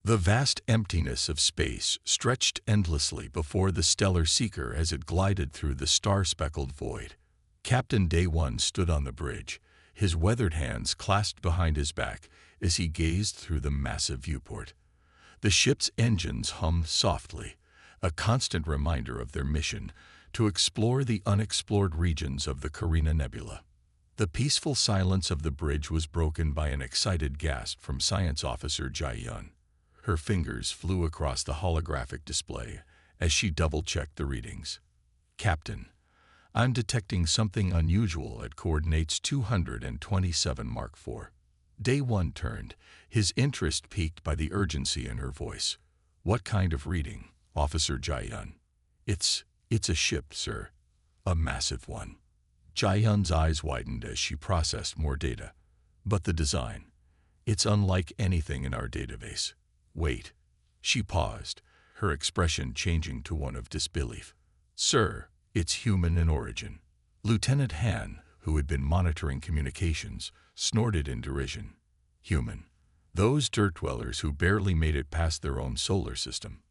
The vast emptiness of space stretched endlessly before the stellar seeker as it glided through the star-speckled void. Captain Day One stood on the bridge, his weathered hands clasped behind his back as he gazed through the massive viewport. The ship's engines hummed softly, a constant reminder of their mission to explore the unexplored regions of the Carina Nebula. The peaceful silence of the bridge was broken by an excited gasp from Science Officer Jai Yun. Her fingers flew across the holographic display as she double-checked the readings. "Captain, I'm detecting something unusual at coordinates 227 Mark IV. Day One turned, his interest piqued by the urgency in her voice. "What kind of reading, Officer Jai Yun?" It's a ship, sir. A massive one." Jai Yun's eyes widened as she processed more data. "But the design, it's unlike anything in our database." "Wait." She paused, her expression changing to one of disbelief. "Sir, it's human in origin." Lieutenant Han, who had been monitoring communications, snorted in derision. "Human? Those dirt dwellers who barely made it past their own solar system."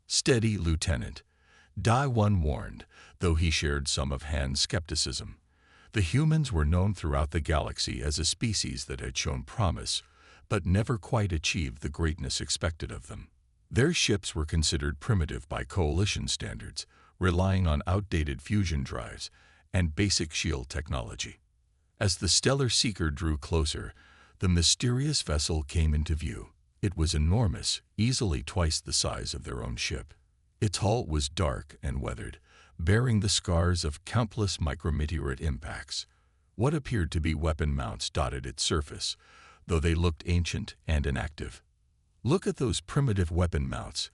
"Steady, Lieutenant," Dai One warned, though he shared some of Han's skepticism. The humans were known throughout the galaxy as a species that had shown promise, but never quite achieved the greatness expected of them. Their ships were considered primitive by Coalition standards, relying on outdated fusion drives and basic shield technology. As the stellar seeker drew closer, the mysterious vessel came into view. It was enormous, easily twice the size of their own ship. Its hull was dark and weathered, bearing the scars of countless micrometeorite impacts. What appeared to be weapon mounts dotted its surface, though they looked ancient and inactive. "Look at those primitive weapon mounts,"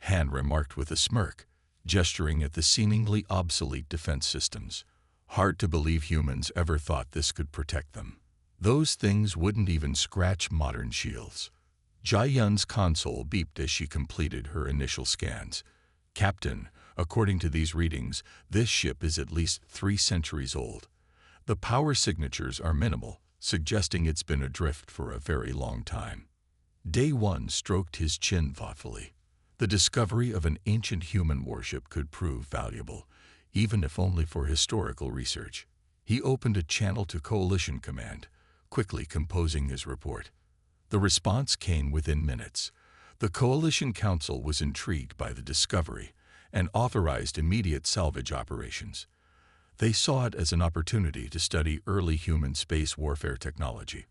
Han remarked with a smirk, gesturing at the seemingly obsolete defense systems. "Hard to believe humans ever thought this could protect them. Those things wouldn't even scratch modern shields." Jai Yun's console beeped as she completed her initial scans. "Captain, according to these readings, this ship is at least 3 centuries old. The power signatures are minimal, suggesting it's been adrift for a very long time." Day One stroked his chin thoughtfully. The discovery of an ancient human warship could prove valuable, even if only for historical research. He opened a channel to Coalition Command, quickly composing his report. The response came within minutes. The Coalition Council was intrigued by the discovery and authorized immediate salvage operations. They saw it as an opportunity to study early human space warfare technology,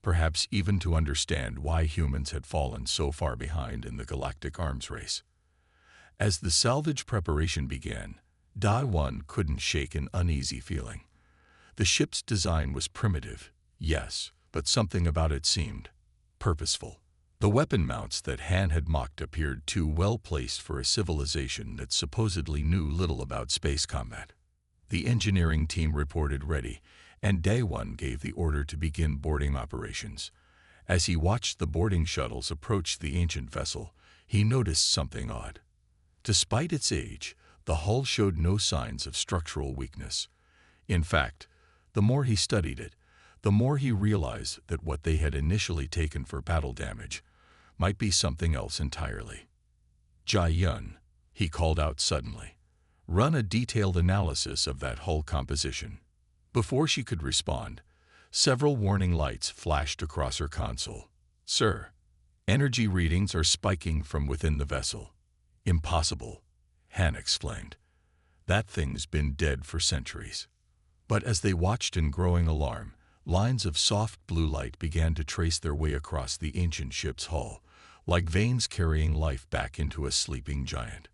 perhaps even to understand why humans had fallen so far behind in the galactic arms race. As the salvage preparation began, Dai One couldn't shake an uneasy feeling. The ship's design was primitive, yes, but something about it seemed purposeful. The weapon mounts that Han had mocked appeared too well placed for a civilization that supposedly knew little about space combat. The engineering team reported ready, and Day One gave the order to begin boarding operations. As he watched the boarding shuttles approach the ancient vessel, he noticed something odd. Despite its age, the hull showed no signs of structural weakness. In fact, the more he studied it, the more he realized that what they had initially taken for battle damage might be something else entirely. "Jai Yun," he called out suddenly, "run a detailed analysis of that hull composition." Before she could respond, several warning lights flashed across her console. "Sir, energy readings are spiking from within the vessel." "Impossible," Han exclaimed. "That thing's been dead for centuries." But as they watched in growing alarm, lines of soft blue light began to trace their way across the ancient ship's hull, like veins carrying life back into a sleeping giant.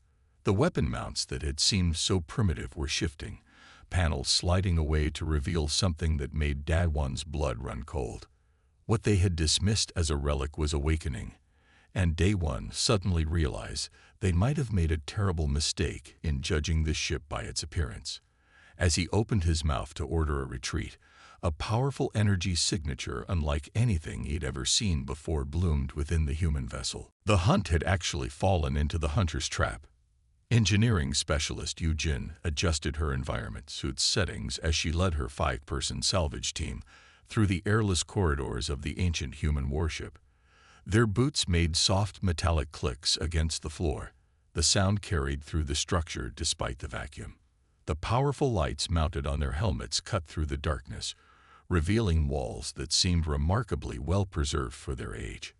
The weapon mounts that had seemed so primitive were shifting, panels sliding away to reveal something that made Dai One's blood run cold. What they had dismissed as a relic was awakening, and Day One suddenly realized they might have made a terrible mistake in judging this ship by its appearance. As he opened his mouth to order a retreat, a powerful energy signature unlike anything he'd ever seen before bloomed within the human vessel. The hunt had actually fallen into the hunter's trap. Engineering specialist Yu Jin adjusted her environment suit's settings as she led her 5-person salvage team through the airless corridors of the ancient human warship. Their boots made soft metallic clicks against the floor. The sound carried through the structure despite the vacuum. The powerful lights mounted on their helmets cut through the darkness, revealing walls that seemed remarkably well preserved for their age.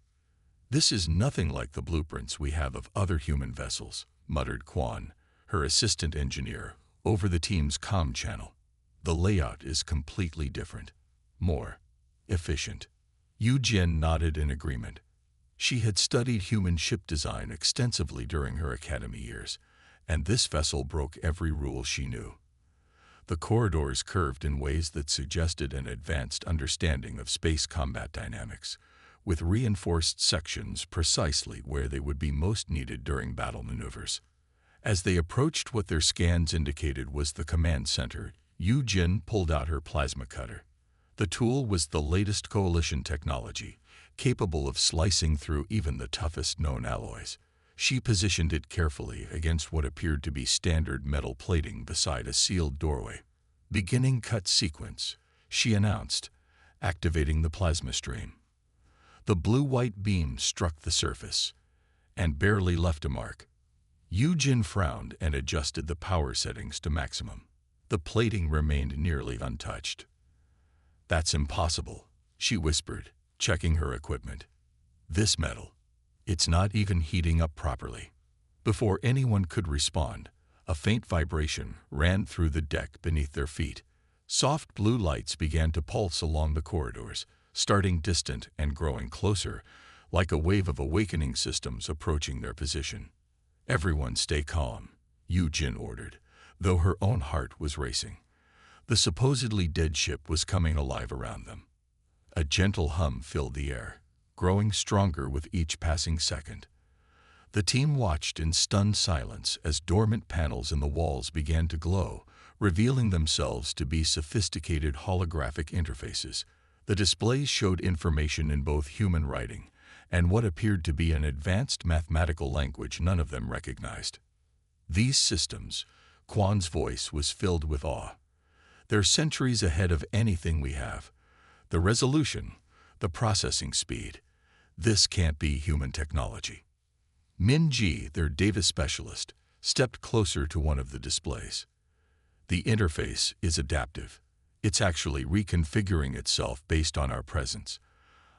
"This is nothing like the blueprints we have of other human vessels," muttered Quan, her assistant engineer, over the team's comm channel. "The layout is completely different. More efficient." Yu Jin nodded in agreement. She had studied human ship design extensively during her academy years, and this vessel broke every rule she knew. The corridors curved in ways that suggested an advanced understanding of space combat dynamics, with reinforced sections precisely where they would be most needed during battle maneuvers. As they approached what their scans indicated was the command center, Yu Jin pulled out her plasma cutter. The tool was the latest Coalition technology, capable of slicing through even the toughest known alloys. She positioned it carefully against what appeared to be standard metal plating beside a sealed doorway. "Beginning cut sequence," she announced, activating the plasma stream. The blue-white beam struck the surface and barely left a mark. Yu Jin frowned and adjusted the power settings to maximum. The plating remained nearly untouched. "That's impossible," she whispered, checking her equipment. "This metal, it's not even heating up properly." Before anyone could respond, a faint vibration ran through the deck beneath their feet. Soft blue lights began to pulse along the corridors, starting distant and growing closer, like a wave of awakening systems approaching their position. "Everyone stay calm," Yu Jin ordered, though her own heart was racing. The supposedly dead ship was coming alive around them. A gentle hum filled the air, growing stronger with each passing second. The team watched in stunned silence as dormant panels in the walls began to glow, revealing themselves to be sophisticated holographic interfaces. The displays showed information in both human writing and what appeared to be an advanced mathematical language none of them recognized. "These systems," Quan's voice was filled with awe. "They're centuries ahead of anything we have. The resolution, the processing speed. This can't be human technology." Min Ji, their data specialist, stepped closer to one of the displays. "The interface is adaptive. It's actually reconfiguring itself based on our presence.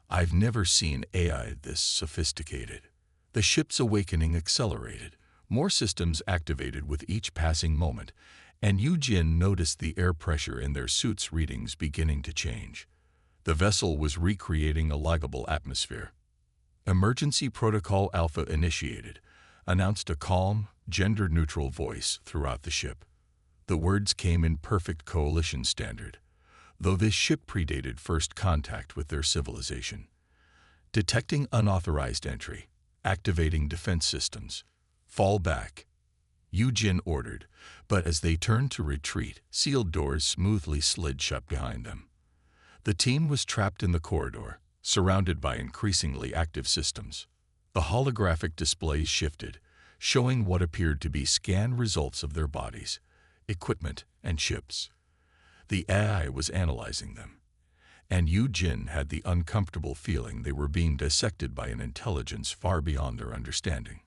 I've never seen AI this sophisticated." The ship's awakening accelerated. More systems activated with each passing moment, and Yu Jin noticed the air pressure in their suits' readings beginning to change. The vessel was recreating a livable atmosphere. "Emergency Protocol Alpha initiated," announced a calm, gender-neutral voice throughout the ship. The words came in perfect Coalition standard, though this ship predated first contact with their civilization. "Detecting unauthorized entry. Activating defense systems. Fall back," Yu Jin ordered, but as they turned to retreat, sealed doors smoothly slid shut behind them. The team was trapped in the corridor, surrounded by increasingly active systems. The holographic displays shifted, showing what appeared to be scanned results of their bodies, equipment, and ships. The AI was analyzing them, and Yu Jin had the uncomfortable feeling they were being dissected by an intelligence far beyond their understanding.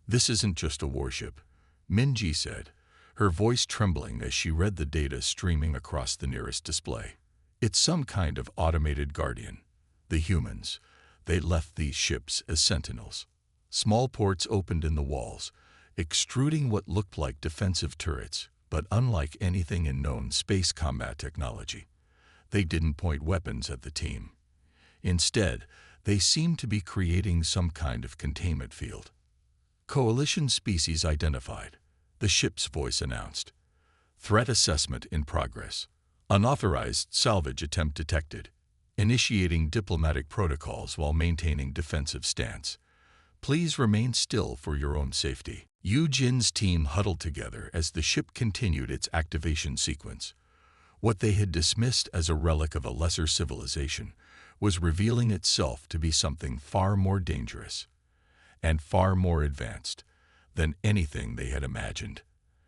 "This isn't just a warship," Minji said, her voice trembling as she read the data streaming across the nearest display. "It's some kind of automated guardian. The humans, they left these ships as sentinels." Small ports opened in the walls, extruding what looked like defensive turrets, but unlike anything in known space combat technology. They didn't point weapons at the team. Instead, they seemed to be creating some kind of containment field. "Coalition species identified," the ship's voice announced. "Threat assessment in progress. Unauthorized salvage attempt detected. Initiating diplomatic protocols while maintaining defensive stance. Please remain still for your own safety." Yu Jin's team huddled together as the ship continued its activation sequence. What they had dismissed as a relic of a lesser civilization was revealing itself to be something far more dangerous and far more advanced than anything they had imagined.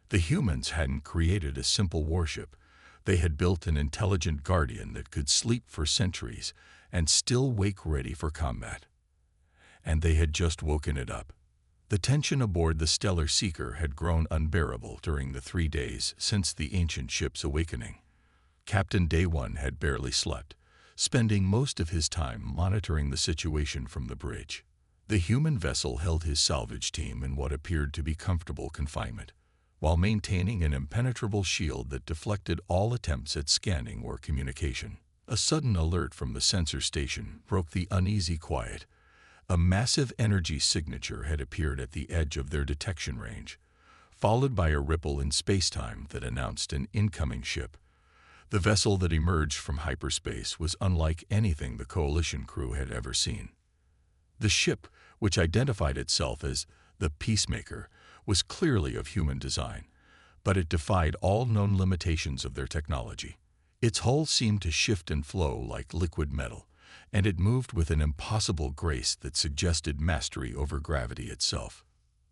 The humans hadn't created a simple warship. They had built an intelligent guardian that could sleep for centuries and still wake ready for combat. and they had just woken it up. The tension aboard the Stellar Seeker had grown unbearable during the 3 days since the ancient ship's awakening. Captain Day One had barely slept, spending most of his time monitoring the situation from the bridge. The human vessel held his salvage team in what appeared to be comfortable confinement, while maintaining an impenetrable shield that deflected all attempts at scanning or communication. A sudden alert from the sensor station broke the uneasy quiet. A massive energy signature had appeared at the edge of their detection range, followed by a ripple in spacetime that announced an incoming ship. The vessel that emerged from hyperspace was unlike anything the Coalition crew had ever seen. The ship, which identified itself as the Peacemaker, was clearly of human design, but it defied all known limitations of their technology. Its hull seemed to shift and flow like liquid metal, and it moved with an impossible grace that suggested mastery over gravity itself.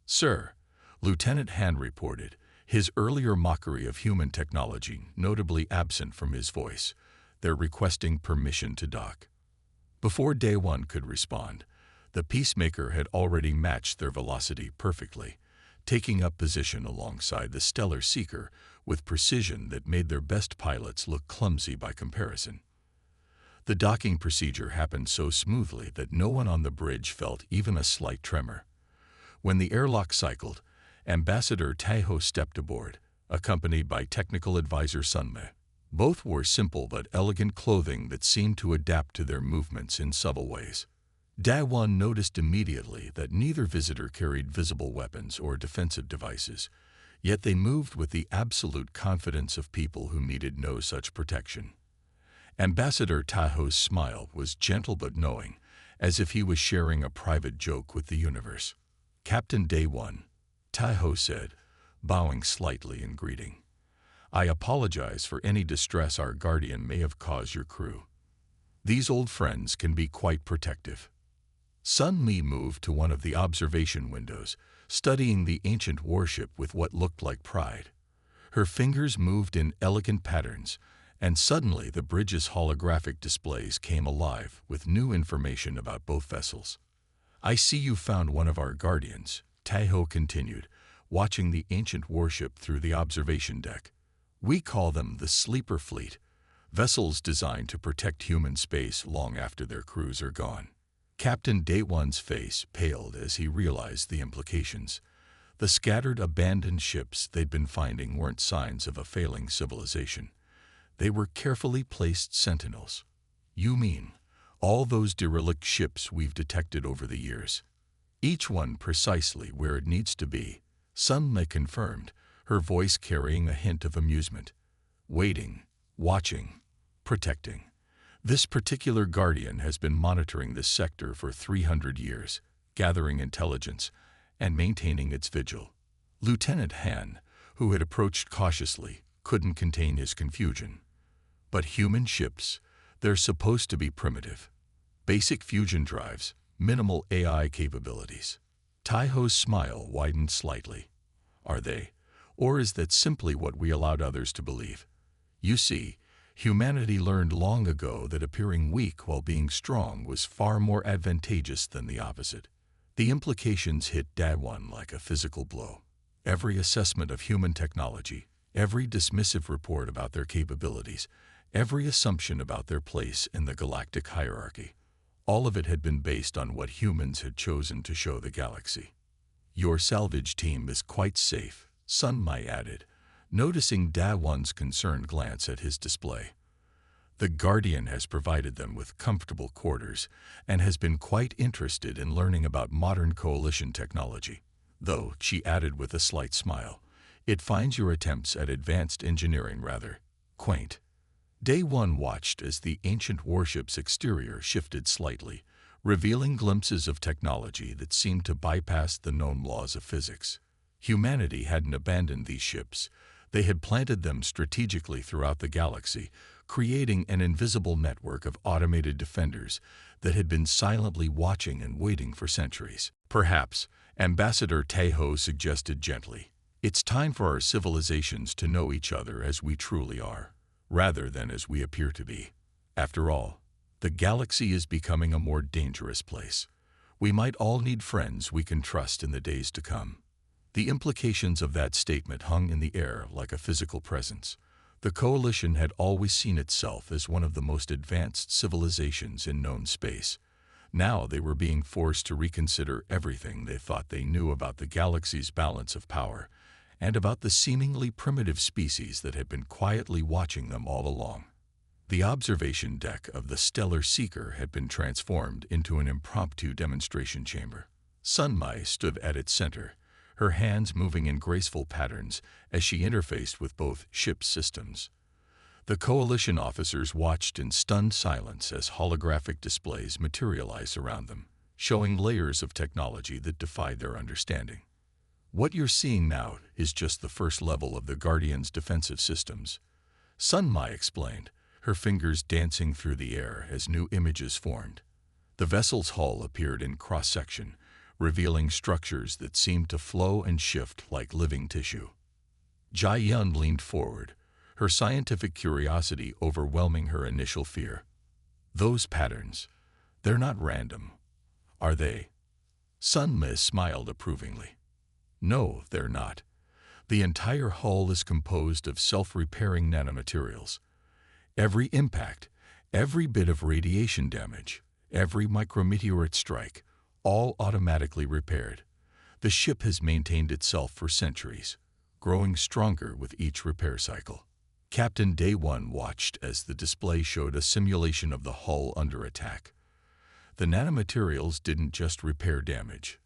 "Sir," Lieutenant Han reported, his earlier mockery of human technology notably absent from his voice. "They're requesting permission to dock." Before Day One could respond, the Peacemaker had already matched their velocity perfectly, taking up position alongside the Stellar Seeker with precision that made their best pilots look clumsy by comparison. The docking procedure happened so smoothly that no one on the bridge felt even a slight tremor. When the airlock cycled, Ambassador Taeho stepped aboard, accompanied by Technical Advisor Sunme. Both wore simple but elegant clothing that seemed to adapt to their movements in subtle ways. Day One noticed immediately that neither visitor carried visible weapons or defensive devices, yet they moved with the absolute confidence of people who needed no such protection. Ambassador Taeho's smile was gentle but knowing, as if he was sharing a private joke with the universe. "Captain Day One," Taeho said, bowing slightly in greeting. "I apologize for any distress our guardian may have caused your crew. These old friends can be quite protective." Sun Mi moved to one of the observation windows, studying the ancient warship with what looked like pride. Her fingers moved in elegant patterns, and suddenly the bridge's holographic displays came alive with new information about both vessels. "I see you found one of our guardians," Taeho continued, watching the ancient warship through the observation deck. "We call them the Sleeper Fleet, vessels designed to protect human space long after their crews are gone." Captain Day One's face paled as he realized the implications. The scattered, abandoned ships they'd been finding weren't signs of a failing civilization. They were carefully placed sentinels. "You mean all those derelict ships we've detected over the years? Each one precisely where it needs to be," Sunme confirmed, her voice carrying a hint of amusement. "Waiting, watching, protecting. This particular guardian has been monitoring this sector for 300 years, gathering intelligence and maintaining its vigil." Lieutenant Han, who had approached cautiously, couldn't contain his confusion. "But human ships, they're supposed to be primitive. Basic fusion drives, minimal AI capabilities." Taeho's smile widened slightly. "Are they? Or is that simply what we allowed others to believe? You see, humanity learned long ago that appearing weak while being strong was far more advantageous than the opposite." The implications hit Day One like a physical blow. Every assessment of human technology, every dismissive report about their capabilities, every assumption about their place in the galactic hierarchy, all of it had been based on what humans had chosen to show the galaxy. "Your salvage team is quite safe," Sun Mi added, noticing Day One's concerned glance at his display. "The Guardian has provided them with comfortable quarters and has been quite interested in learning about modern Coalition technology. Though," she added with a slight smile, "it finds your attempts at advanced engineering rather quaint." Day One watched as the ancient warship's exterior shifted slightly, revealing glimpses of technology that seemed to bypass the known laws of physics. Humanity hadn't abandoned these ships. They had planted them strategically throughout the galaxy, creating an invisible network of automated defenders that had been silently watching and waiting for centuries. "Perhaps," Ambassador Taeho suggested gently, "it's time for our civilizations to know each other as we truly are, rather than as we appear to be. After all, the galaxy is becoming a more dangerous place. We might all need friends we can trust in the days to come. The implications of that statement hung in the air like a physical presence. The Coalition had always seen itself as one of the most advanced civilizations in known space. Now they were being forced to reconsider everything they thought they knew about the galaxy's balance of power, and about the seemingly primitive species that had been quietly watching them all along. The observation deck of the Stellar Seeker had been transformed into an impromptu demonstration chamber. Sun Mai stood at its center, her hands moving in graceful patterns as she interfaced with both ship systems. The Coalition officers watched in stunned silence as holographic displays materialized around them, showing layers of technology that defied their understanding. What you're seeing now is just the first level of the Guardian's defensive systems, Sun Mai explained, her fingers dancing through the air as new images formed. The vessel's hull appeared in cross-section, revealing structures that seemed to flow and shift like living tissue. Jai Yun leaned forward, her scientific curiosity overwhelming her initial fear. Those patterns, they're not random, are they? Sun Mi smiled approvingly. No, they're not. The entire hull is composed of self-repairing nanomaterials. Every impact, every bit of radiation damage, every micrometeorite strike, all automatically repaired. The ship has maintained itself for centuries, growing stronger with each repair cycle. Captain Day One watched as the display showed a simulation of the hull under attack. The nanomaterials didn't just repair damage.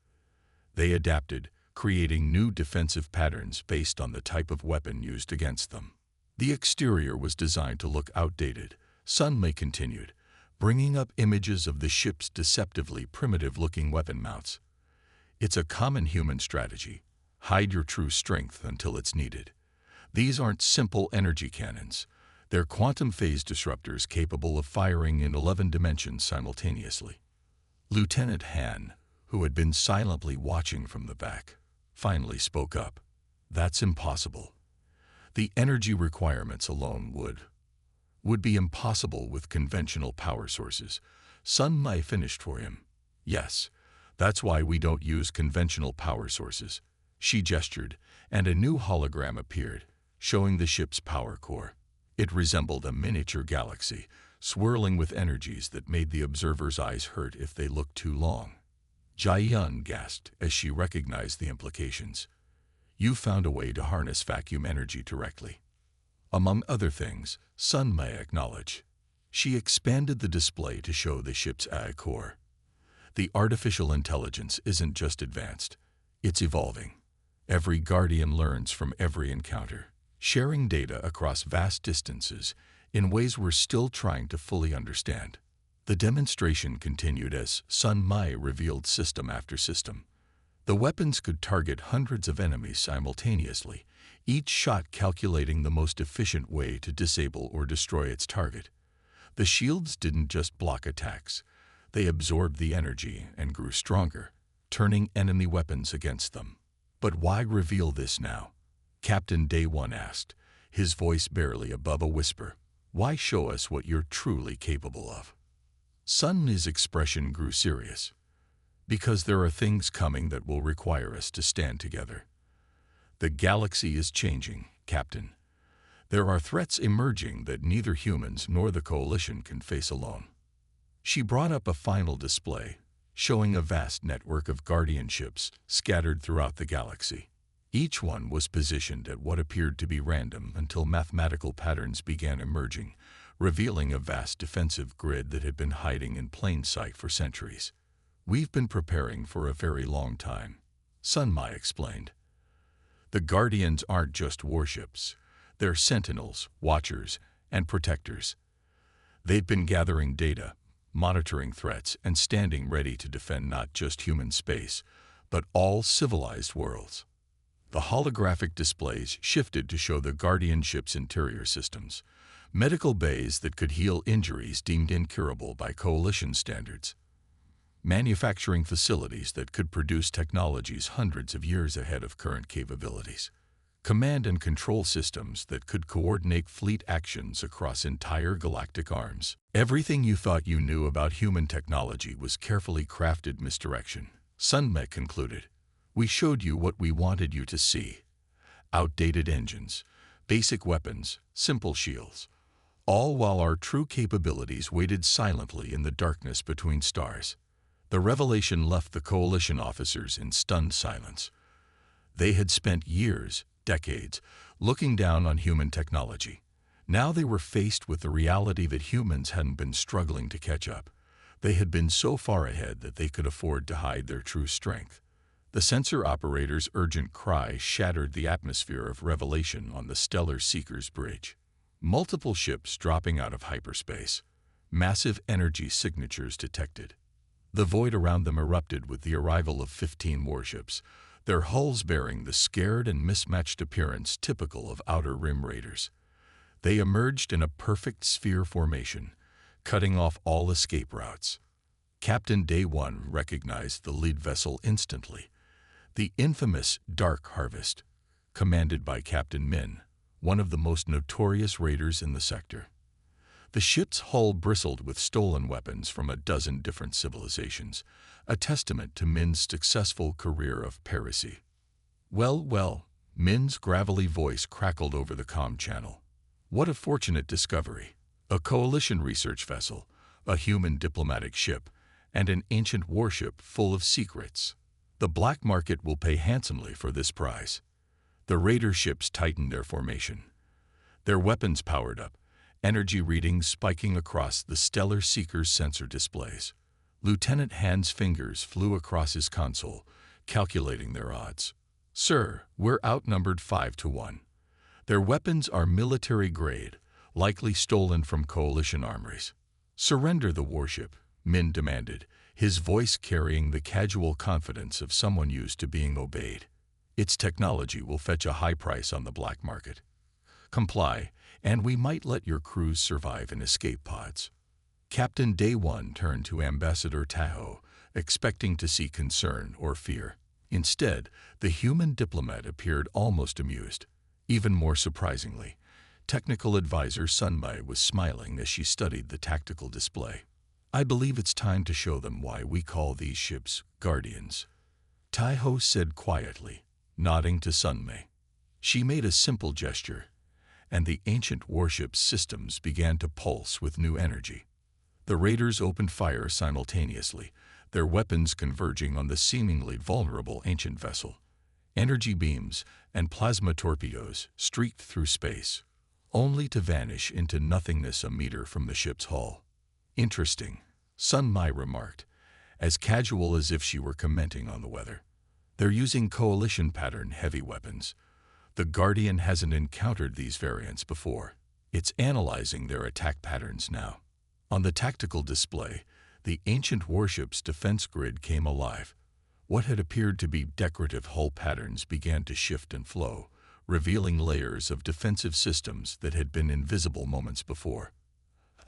They adapted, creating new defensive patterns based on the type of weapon used against them. The exterior was designed to look outdated, Sun Mi continued, bringing up images of the ship's deceptively primitive-looking weapon mounts. It's a common human strategy. Hide your true strength until it's needed. These aren't simple energy cannons. They're quantum phase disruptors capable of firing in 11 dimensions simultaneously. Lieutenant Han, who had been silently watching from the back, finally spoke up. That's impossible. The energy requirements alone would be impossible with conventional power sources. Sun Mi finished for him. Yes, that's why we don't use conventional power sources. She gestured, and a new hologram appeared, showing the ship's power core. It resembled a miniature galaxy, swirling with energies that made the observer's eyes hurt if they looked too long. Jai Yun gasped as she recognized the implications. You found a way to harness vacuum energy directly. Among other things, Sun Mi acknowledged. She expanded the display to show the ship's AI core. The artificial intelligence isn't just advanced, it's evolving. Every Guardian learns from every encounter, sharing data across vast distances in ways we're still trying to fully understand. The demonstration continued as Sun Mi revealed system after system. The weapons could target hundreds of enemies simultaneously, each shot calculating the most efficient way to disable or destroy its target. The shields didn't just block attacks. They absorbed the energy and grew stronger, turning enemy weapons against them. But why reveal this now? Captain Day One asked, his voice barely above a whisper. Why show us what you're truly capable of? Sun Mi's expression grew serious. Because there are things coming that will require us to stand together. The galaxy is changing, Captain. There are threats emerging that neither humans nor the Coalition can face alone. She brought up a final display, showing a vast network of Guardian ships scattered throughout the galaxy. Each one was positioned at what appeared to be random until mathematical patterns began emerging, revealing a vast defensive grid that had been hiding in plain sight for centuries. We've been preparing for a very long time, Sun Mi explained. The Guardians aren't just warships. They're sentinels, watchers, and protectors. They've been gathering data, monitoring threats, and standing ready to defend not just human space, but all civilized worlds. The holographic displays shifted to show the Guardian ship's interior systems, medical bays that could heal injuries deemed incurable by Coalition standards, manufacturing facilities that could produce technologies hundreds of years ahead of current capabilities, command and control systems that could coordinate fleet actions across entire galactic arms. Everything you thought you knew about human technology was carefully crafted misdirection, Sunmei concluded. We showed you what we wanted you to see. Outdated engines, basic weapons, simple shields, all while our true capabilities waited silently in the darkness between stars. The revelation left the Coalition officers in stunned silence. They had spent years, decades, looking down on human technology. Now they were faced with the reality that humans hadn't been struggling to catch up. They had been so far ahead that they could afford to hide their true strength. The sensor operator's urgent cry shattered the atmosphere of revelation on the Stellar Seeker's bridge. Multiple ships dropping out of hyperspace. Massive energy signatures detected. The void around them erupted with the arrival of 15 warships, their hulls bearing the scared and mismatched appearance typical of Outer Rim raiders. They emerged in a perfect sphere formation, cutting off all escape routes. Captain Day One recognized the lead vessel instantly. The infamous Dark Harvest, commanded by Captain Min, one of the most notorious raiders in the sector. The ship's hull bristled with stolen weapons from a dozen different civilizations, a testament to Min's successful career of piracy. Well, Min's gravelly voice crackled over the comm channel. What a fortunate discovery. A Coalition research vessel, a human diplomatic ship, and an ancient warship full of secrets. The black market will pay handsomely for this prize. The raider ships tightened their formation. Their weapons powered up, energy readings spiking across the Stellar Seeker's sensor displays. Lieutenant Hand's fingers flew across his console, calculating their odds. Sir, we're outnumbered 5-1. Their weapons are military grade, likely stolen from Coalition armories. Surrender the warship, Min demanded, his voice carrying the casual confidence of someone used to being obeyed. Its technology will fetch a high price on the black market. Comply, and we might let your crews survive in escape pods. Captain Day One turned to Ambassador Tahoe, expecting to see concern or fear. Instead, the human diplomat appeared almost amused. Even more surprisingly, Technical Advisor Sunmei was smiling as she studied the tactical display. I believe it's time to show them why we call these ships Guardians, Tahoe said quietly, nodding to Sunmei. She made a simple gesture, and the ancient warship's systems began to pulse with new energy. The raiders opened fire simultaneously, their weapons converging on the seemingly vulnerable ancient vessel. Energy beams and plasma torpedoes streaked through space, only to vanish into nothingness a meter from the ship's hull. Interesting, Sunmei remarked, as casual as if she were commenting on the weather. They're using Coalition pattern heavy weapons. The Guardian hasn't encountered these variants before. It's analyzing their attack patterns now. On the tactical display, the ancient warship's defense grid came alive. What had appeared to be decorative hull patterns began to shift and flow, revealing layers of defensive systems that had been invisible moments before.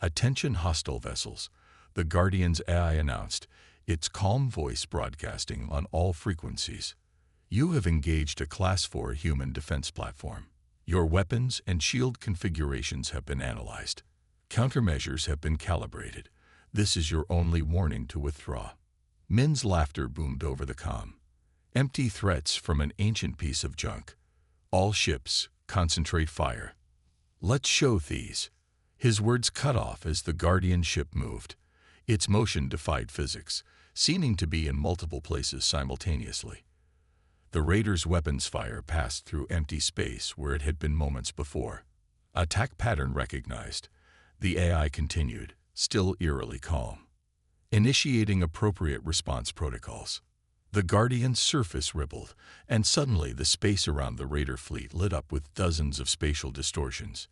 Attention hostile vessels, the Guardian's AI announced, its calm voice broadcasting on all frequencies. You have engaged a Class 4 human defense platform. Your weapons and shield configurations have been analyzed. Countermeasures have been calibrated. This is your only warning to withdraw. Min's laughter boomed over the comm. Empty threats from an ancient piece of junk. All ships, concentrate fire. Let's show these. His words cut off as the Guardian ship moved. Its motion defied physics, seeming to be in multiple places simultaneously. The raider's weapons fire passed through empty space where it had been moments before. Attack pattern recognized. The AI continued, still eerily calm. Initiating appropriate response protocols. The Guardian's surface rippled, and suddenly the space around the raider fleet lit up with dozens of spatial distortions.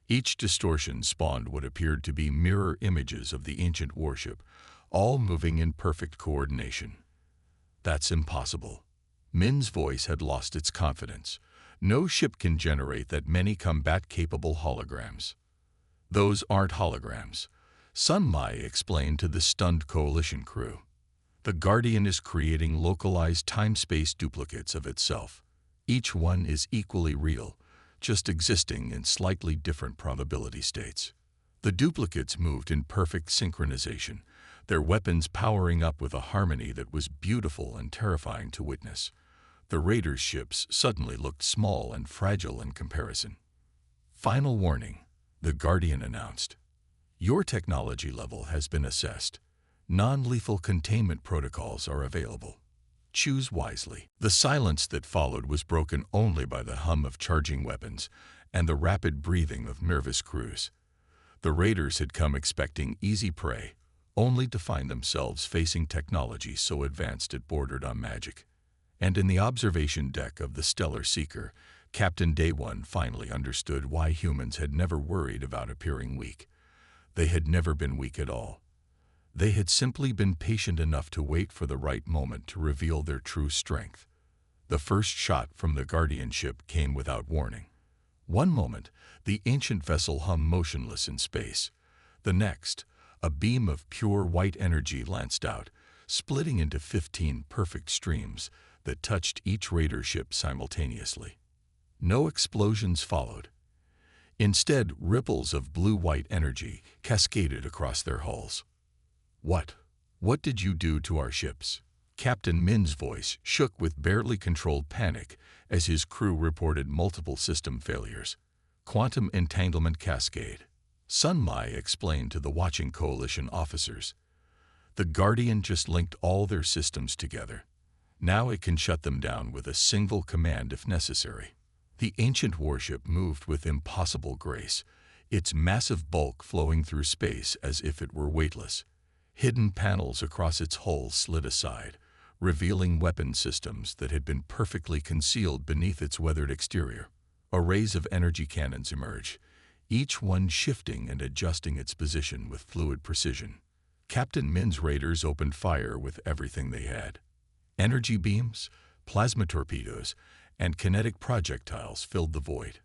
Each distortion spawned what appeared to be mirror images of the ancient warship, all moving in perfect coordination. That's impossible. Min's voice had lost its confidence. No ship can generate that many combat-capable holograms. Those aren't holograms, Sunmei explained to the stunned Coalition crew. The Guardian is creating localized time-space duplicates of itself. Each one is equally real, just existing in slightly different probability states. The duplicates moved in perfect synchronization, their weapons powering up with a harmony that was beautiful and terrifying to witness. The raiders' ships suddenly looked small and fragile in comparison. Final warning, the Guardian announced. Your technology level has been assessed. Non-lethal containment protocols are available. Choose wisely. The silence that followed was broken only by the hum of charging weapons and the rapid breathing of nervous crews. The raiders had come expecting easy prey, only to find themselves facing technology so advanced it bordered on magic. And in the observation deck of the Stellar Seeker, Captain Day One finally understood why humans had never worried about appearing weak. They had never been weak at all. They had simply been patient enough to wait for the right moment to reveal their true strength. The first shot from the Guardian ship came without warning. One moment, the ancient vessel hummed motionless in space. The next, a beam of pure white energy lanced out, splitting into 15 perfect streams that touched each raider ship simultaneously. No explosions followed. Instead, ripples of blue-white energy cascaded across their hulls. What did you do to our ships? Captain Min's voice shook with barely controlled panic as his crew reported multiple system failures. Quantum entanglement cascade. Sun Mai explained to the watching coalition officers. The Guardian just linked all their systems together. Now it can shut them down with a single command if necessary. The ancient warship moved with impossible grace, its massive bulk flowing through space as if it were weightless. Hidden panels across its hull slid aside, revealing weapon systems that had been perfectly concealed beneath its weathered exterior. Arrays of energy cannons emerged, each one shifting and adjusting its position with fluid precision. Captain Min's raiders opened fire with everything they had. Energy beams, plasma torpedoes, and kinetic projectiles filled the void.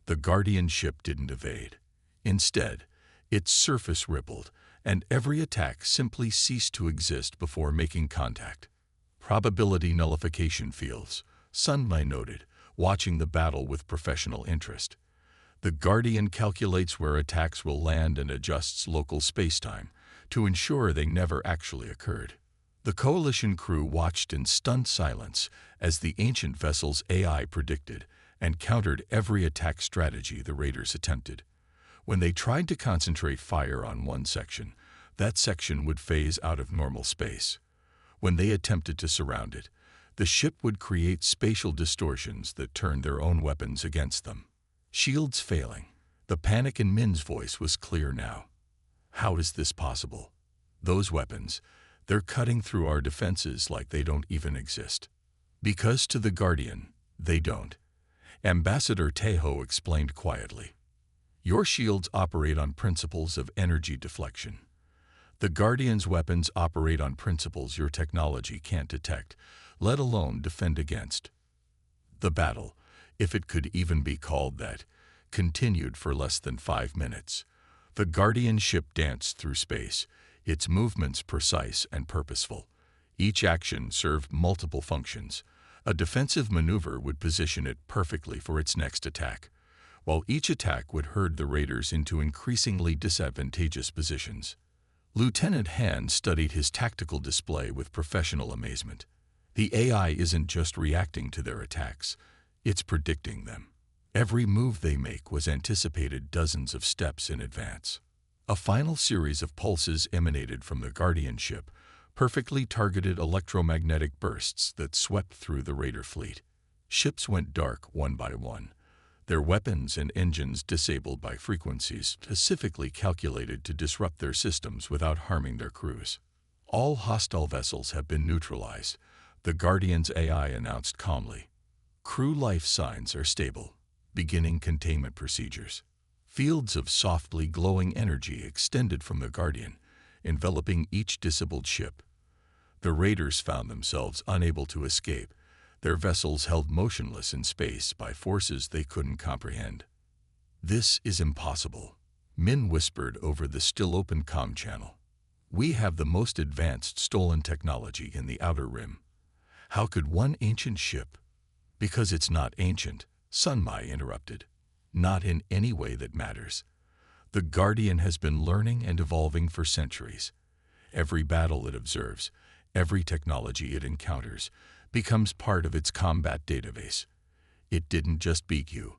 The Guardian ship didn't evade. Instead, its surface rippled, and every attack simply ceased to exist before making contact. Probability nullification fields, Sun Mai noted, watching the battle with professional interest. The Guardian calculates where attacks will land and adjusts local spacetime to ensure they never actually occurred. The coalition crew watched in stunned silence as the ancient vessel's AI predicted and countered every attack strategy the raiders attempted. When they tried to concentrate fire on one section, that section would phase out of normal space. When they attempted to surround it, the ship would create spatial distortions that turned their own weapons against them. Shields failing. The panic in Min's voice was clear now. How is this possible? Those weapons, they're cutting through our defenses like they don't even exist. Because to the Guardian, they don't. Ambassador Tejo explained quietly. Your shields operate on principles of energy deflection. The Guardian's weapons operate on principles your technology can't detect, let alone defend against. The battle, if it could even be called that, continued for less than 5 minutes. The Guardian ship danced through space, its movements precise and purposeful. Each action served multiple functions. A defensive maneuver would position it perfectly for its next attack, while each attack would herd the raiders into increasingly disadvantageous positions. Lieutenant Han studied his tactical display with professional amazement. The AI isn't just reacting to their attacks, it's predicting them. Every move they make was anticipated dozens of steps in advance. A final series of pulses emanated from the Guardian ship, perfectly targeted electromagnetic bursts that swept through the raider fleet. Ships went dark one by one, their weapons and engines disabled by frequencies specifically calculated to disrupt their systems without harming their crews. All hostile vessels have been neutralized, the Guardian's AI announced calmly. Crew life signs are stable, beginning containment procedures. Fields of softly glowing energy extended from the Guardian, enveloping each disabled ship. The raiders found themselves unable to escape, their vessels held motionless in space by forces they couldn't comprehend. This is impossible, Min whispered over the still-open comm channel. We have the most advanced stolen technology in the Outer Rim. How could one ancient ship Because it's not ancient, Sun Mai interrupted. Not in any way that matters. The Guardian has been learning and evolving for centuries. Every battle it observes, every technology it encounters, becomes part of its combat database. It didn't just beat you.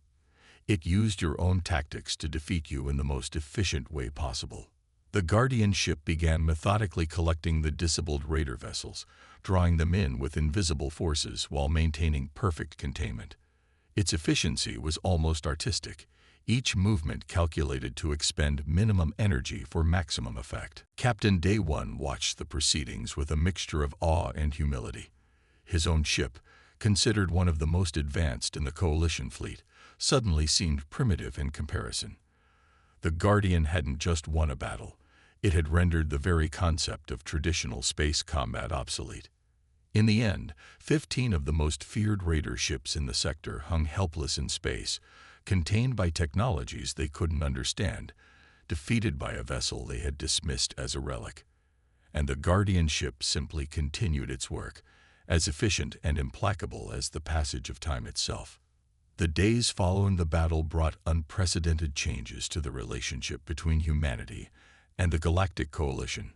It used your own tactics to defeat you in the most efficient way possible. The Guardian ship began methodically collecting the disabled raider vessels, drawing them in with invisible forces while maintaining perfect containment. Its efficiency was almost artistic, each movement calculated to expend minimum energy for maximum effect. Captain Day One watched the proceedings with a mixture of awe and humility. His own ship, considered one of the most advanced in the Coalition fleet, suddenly seemed primitive in comparison. The Guardian hadn't just won a battle. It had rendered the very concept of traditional space combat obsolete. In the end, 15 of the most feared raider ships in the sector hung helpless in space, contained by technologies they couldn't understand, defeated by a vessel they had dismissed as a relic. And the Guardian ship simply continued its work, as efficient and implacable as the passage of time itself. The days following the battle brought unprecedented changes to the relationship between humanity and the Galactic Coalition.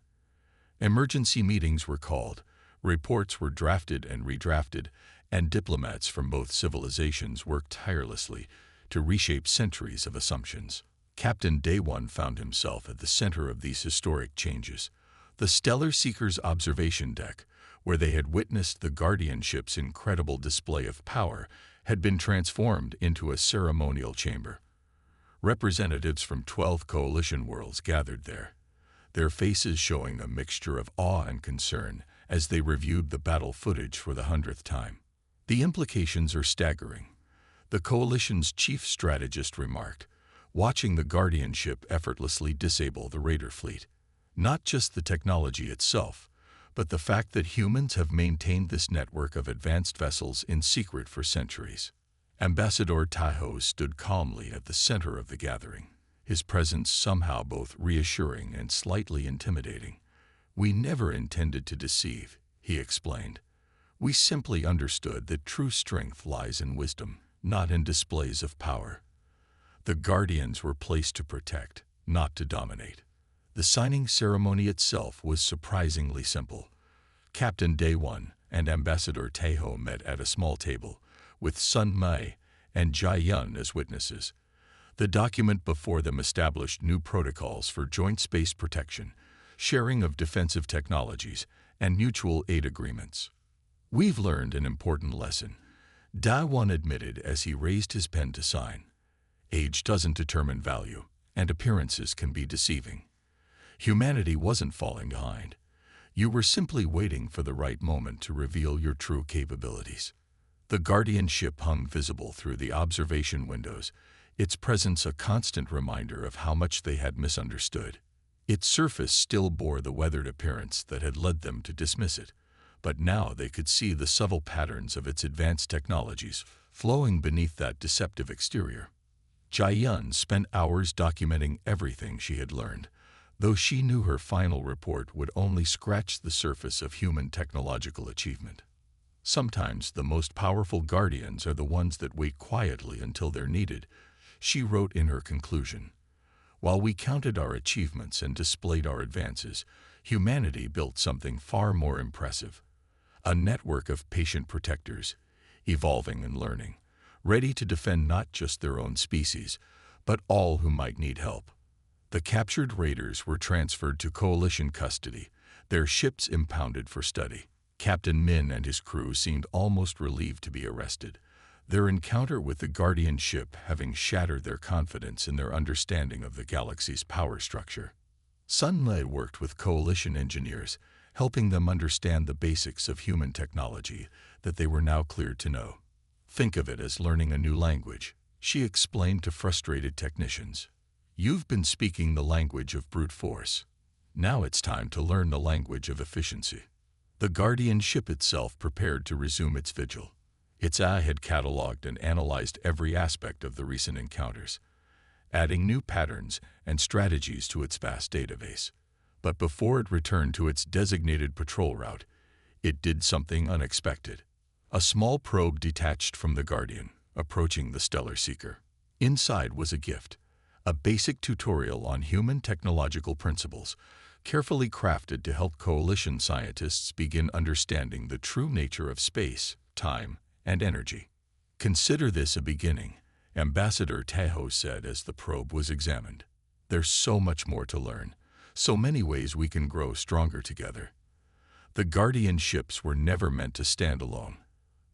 Emergency meetings were called, reports were drafted and redrafted, and diplomats from both civilizations worked tirelessly to reshape centuries of assumptions. Captain Day One found himself at the center of these historic changes. The Stellar Seeker's observation deck, where they had witnessed the Guardian ship's incredible display of power, had been transformed into a ceremonial chamber. Representatives from 12 coalition worlds gathered there, their faces showing a mixture of awe and concern as they reviewed the battle footage for the 100th time. The implications are staggering. The coalition's chief strategist remarked, watching the Guardian ship effortlessly disable the raider fleet. Not just the technology itself, but the fact that humans have maintained this network of advanced vessels in secret for centuries. Ambassador Taiho stood calmly at the center of the gathering, his presence somehow both reassuring and slightly intimidating. "We never intended to deceive," he explained. "We simply understood that true strength lies in wisdom, not in displays of power." The Guardians were placed to protect, not to dominate. The signing ceremony itself was surprisingly simple. Captain Day One and Ambassador Taiho met at a small table, with Sun Mai and Jai Yun as witnesses. The document before them established new protocols for joint space protection, sharing of defensive technologies, and mutual aid agreements. "We've learned an important lesson," Day One admitted as he raised his pen to sign. "Age doesn't determine value, and appearances can be deceiving. Humanity wasn't falling behind. You were simply waiting for the right moment to reveal your true capabilities." The Guardian ship hung visible through the observation windows, its presence a constant reminder of how much they had misunderstood. Its surface still bore the weathered appearance that had led them to dismiss it, but now they could see the subtle patterns of its advanced technologies flowing beneath that deceptive exterior. Jai Yun spent hours documenting everything she had learned, though she knew her final report would only scratch the surface of human technological achievement. "Sometimes the most powerful guardians are the ones that wait quietly until they're needed," she wrote in her conclusion. "While we counted our achievements and displayed our advances, humanity built something far more impressive. A network of patient protectors, evolving and learning, ready to defend not just their own species, but all who might need help." The captured raiders were transferred to Coalition custody, their ships impounded for study. Captain Min and his crew seemed almost relieved to be arrested, their encounter with the Guardian ship having shattered their confidence in their understanding of the galaxy's power structure. Sun Mai worked with Coalition engineers, helping them understand the basics of human technology that they were now cleared to know. "Think of it as learning a new language," she explained to frustrated technicians. "You've been speaking the language of brute force. Now it's time to learn the language of efficiency." The Guardian ship itself prepared to resume its vigil. Its eye had cataloged and analyzed every aspect of the recent encounters, adding new patterns and strategies to its vast database. But before it returned to its designated patrol route, it did something unexpected. A small probe detached from the Guardian, approaching the stellar seeker. Inside was a gift, a basic tutorial on human technological principles, carefully crafted to help coalition scientists begin understanding the true nature of space, time, and energy. "Consider this a beginning," Ambassador Tahoe said as the probe was examined. "There's so much more to learn, so many ways we can grow stronger together." The Guardian ships were never meant to stand alone.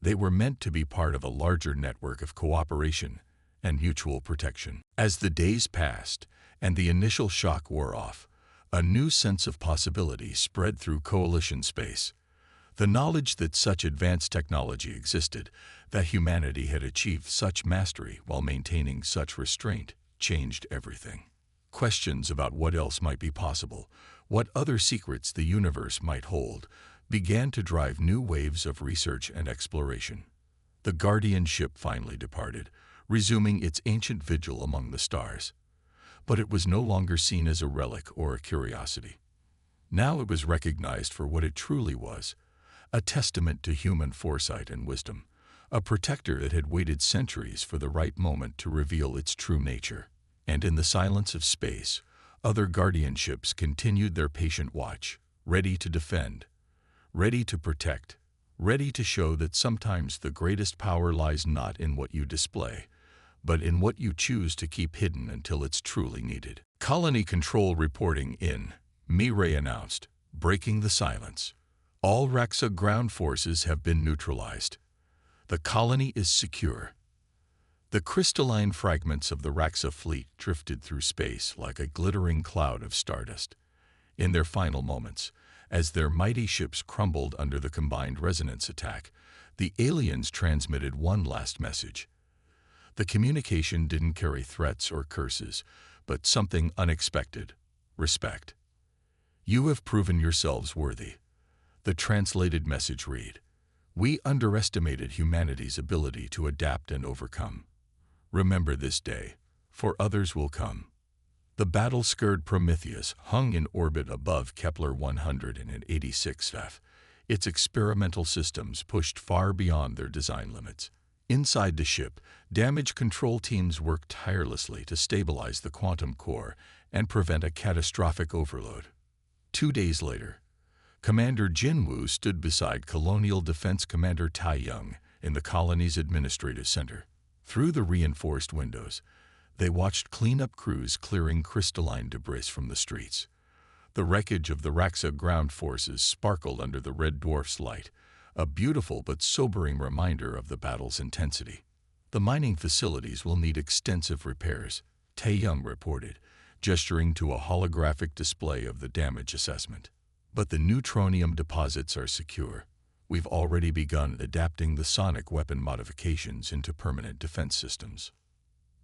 They were meant to be part of a larger network of cooperation and mutual protection. As the days passed and the initial shock wore off, a new sense of possibility spread through coalition space. The knowledge that such advanced technology existed, that humanity had achieved such mastery while maintaining such restraint, changed everything. Questions about what else might be possible, what other secrets the universe might hold, began to drive new waves of research and exploration. The Guardian ship finally departed, resuming its ancient vigil among the stars. But it was no longer seen as a relic or a curiosity. Now it was recognized for what it truly was, a testament to human foresight and wisdom, a protector that had waited centuries for the right moment to reveal its true nature. And in the silence of space, other Guardian ships continued their patient watch, ready to defend, ready to protect, ready to show that sometimes the greatest power lies not in what you display, but in what you choose to keep hidden until it's truly needed. "Colony control reporting in," Mireille announced, breaking the silence. "All Raxa ground forces have been neutralized. The colony is secure." The crystalline fragments of the Raxa fleet drifted through space like a glittering cloud of stardust. In their final moments, as their mighty ships crumbled under the combined resonance attack, the aliens transmitted one last message. The communication didn't carry threats or curses, but something unexpected: respect. "You have proven yourselves worthy." The translated message read, "We underestimated humanity's ability to adapt and overcome. Remember this day, for others will come." The battle-scarred Prometheus hung in orbit above Kepler 186 f, its experimental systems pushed far beyond their design limits. Inside the ship, damage control teams worked tirelessly to stabilize the quantum core and prevent a catastrophic overload. 2 days later, Commander Jinwoo stood beside Colonial Defense Commander Tai Young in the colony's administrative center. Through the reinforced windows, they watched cleanup crews clearing crystalline debris from the streets. The wreckage of the Raxa ground forces sparkled under the red dwarf's light, a beautiful but sobering reminder of the battle's intensity. "The mining facilities will need extensive repairs," Tae-young reported, gesturing to a holographic display of the damage assessment. "But the neutronium deposits are secure. We've already begun adapting the sonic weapon modifications into permanent defense systems."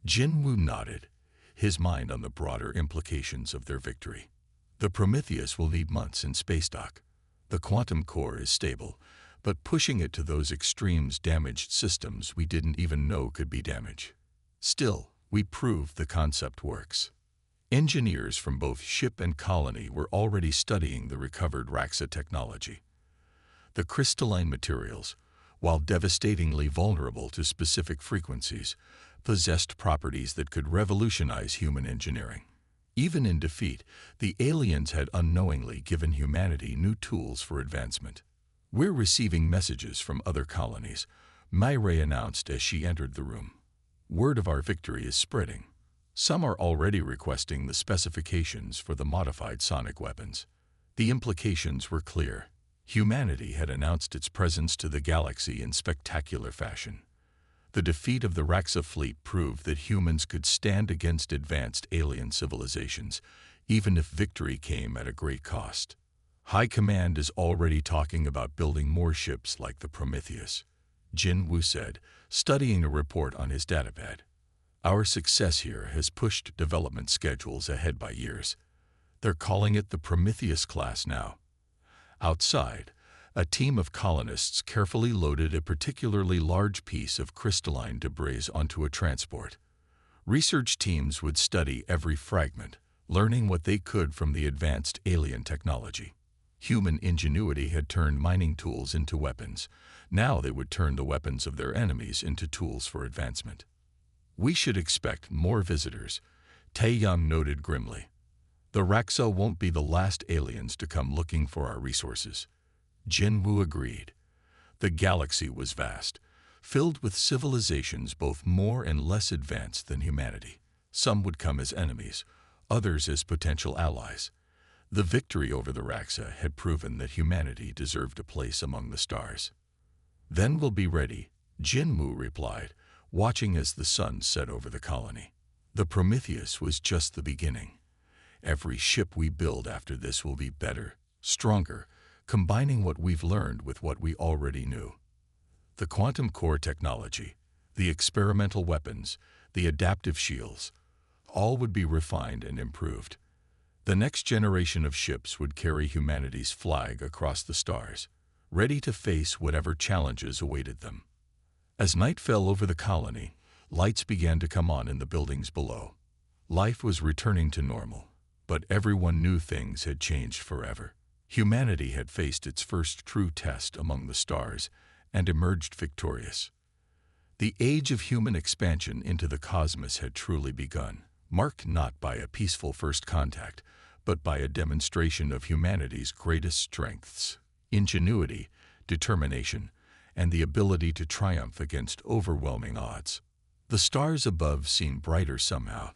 Jinwoo nodded, his mind on the broader implications of their victory. "The Prometheus will need months in space dock. The quantum core is stable, but pushing it to those extremes damaged systems we didn't even know could be damaged. Still, we proved the concept works." Engineers from both ship and colony were already studying the recovered Raxa technology. The crystalline materials, while devastatingly vulnerable to specific frequencies, possessed properties that could revolutionize human engineering. Even in defeat, the aliens had unknowingly given humanity new tools for advancement. "We're receiving messages from other colonies," Mireille announced as she entered the room. "Word of our victory is spreading. Some are already requesting the specifications for the modified sonic weapons." The implications were clear. Humanity had announced its presence to the galaxy in spectacular fashion. The defeat of the Raxa fleet proved that humans could stand against advanced alien civilizations, even if victory came at a great cost. "High Command is already talking about building more ships like the Prometheus," Jinwoo said, studying a report on his datapad. "Our success here has pushed development schedules ahead by years. They're calling it the Prometheus class now." Outside, a team of colonists carefully loaded a particularly large piece of crystalline debris onto a transport. Research teams would study every fragment, learning what they could from the advanced alien technology. Human ingenuity had turned mining tools into weapons. Now they would turn the weapons of their enemies into tools for advancement. We should expect more visitors, Taeyang noted grimly. The Raksa won't be the last aliens to come looking for our resources. Jinwu agreed. The galaxy was vast, filled with civilizations both more and less advanced than humanity. Some would come as enemies, others as potential allies. The victory over the Raksa had proven that humanity deserved a place among the stars. Then we'll be ready, Jinwu replied, watching as the sun set over the colony. The Prometheus was just the beginning. Every ship we build after this will be better, stronger, combining what we've learned with what we already knew. The quantum core technology, the experimental weapons, the adaptive shields, all would be refined and improved. The next generation of ships would carry humanity's flag across the stars, ready to face whatever challenges awaited them. As night fell over the colony, lights began to come on in the buildings below. Life was returning to normal, but everyone knew things had changed forever. Humanity had faced its first true test among the stars and emerged victorious. The age of human expansion into the cosmos had truly begun, marked not by a peaceful first contact, but by a demonstration of humanity's greatest strengths: ingenuity, determination, and the ability to triumph against overwhelming odds. The stars above seemed brighter somehow,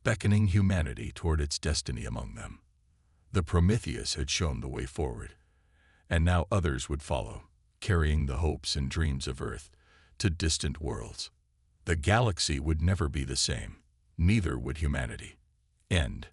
beckoning humanity toward its destiny among them. The Prometheus had shown the way forward, and now others would follow, carrying the hopes and dreams of Earth to distant worlds. The galaxy would never be the same, neither would humanity. End.